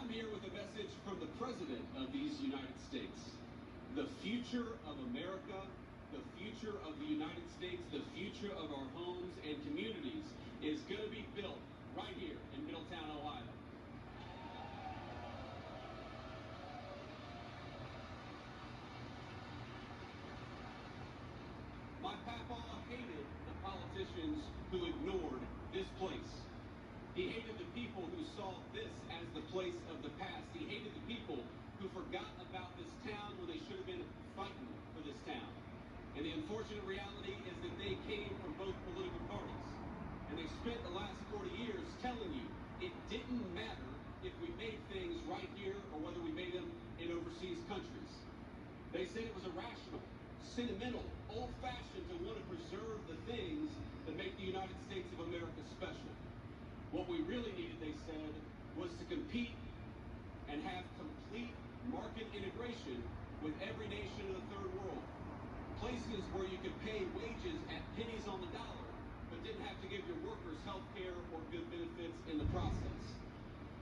I'm here with a message from the President of these United States. The future of America, the future of the United States, the future of our homes and communities is going to be built right here in Middletown, Ohio. My papa hated the politicians who ignored this place. He hated the people who saw this as the place of the past. He hated the people who forgot about this town when they should have been fighting for this town. And the unfortunate reality is that they came from both political parties. And they spent the last 40 years telling you it didn't matter if we made things right here or whether we made them in overseas countries. They said it was irrational, sentimental, old-fashioned to want to preserve the things that make the United States of America special. What we really needed, they said, was to compete and have complete market integration with every nation of the third world. Places where you could pay wages at pennies on the dollar, but didn't have to give your workers health care or good benefits in the process.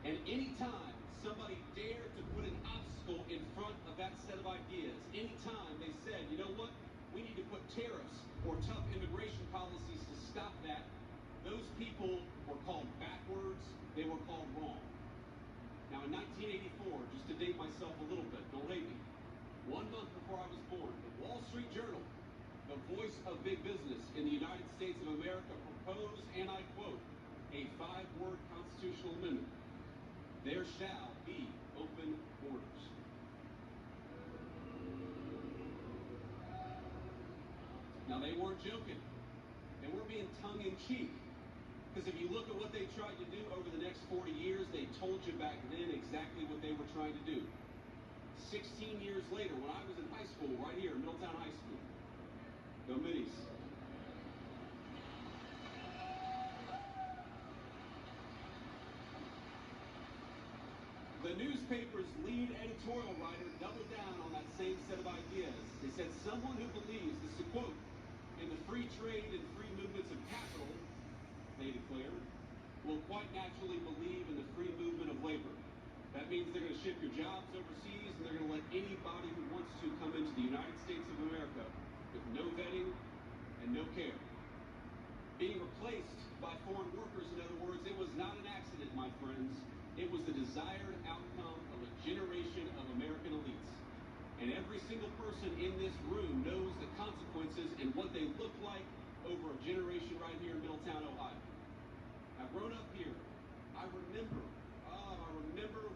And anytime somebody dared to put an obstacle in front of that set of ideas, anytime they said, you know what, we need to put tariffs or tough immigration policies to stop that, those people were called backwards, they were called wrong. Now in 1984, just to date myself a little bit, don't hate me, 1 month before I was born, the Wall Street Journal, the voice of big business in the United States of America, proposed, and I quote, a 5-word constitutional amendment. There shall be open borders. Now they weren't joking. They weren't being tongue-in-cheek. Because if you look at what they tried to do over the next 40 years, they told you back then exactly what they were trying to do. 16 years later, when I was in high school, right here, Middletown High School, go Minis. The newspaper's lead editorial writer doubled down on that same set of ideas. They said, someone who believes, this is a quote, in the free trade and free movements of capital, they declared, will quite naturally believe in the free movement of labor. That means they're going to ship your jobs overseas and they're going to let anybody who wants to come into the United States of America with no vetting and no care. Being replaced by foreign workers, in other words, it was not an accident, my friends. It was the desired outcome of a generation of American elites. And every single person in this room knows the consequences and what they look like over a generation right here in Middletown, Ohio. I've grown up here. I remember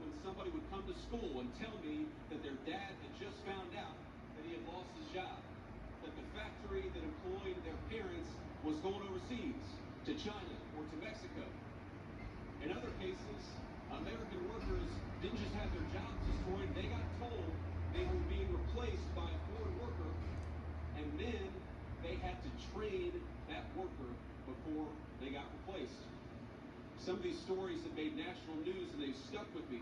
when somebody would come to school and tell me that their dad had just found out that he had lost his job, that the factory that employed their parents was going overseas to China or to Mexico. In other cases, American workers didn't just have their jobs destroyed, they got told they were being replaced by a foreign worker, and then they had to train that worker before they got replaced. Some of these stories have made national news and they've stuck with me.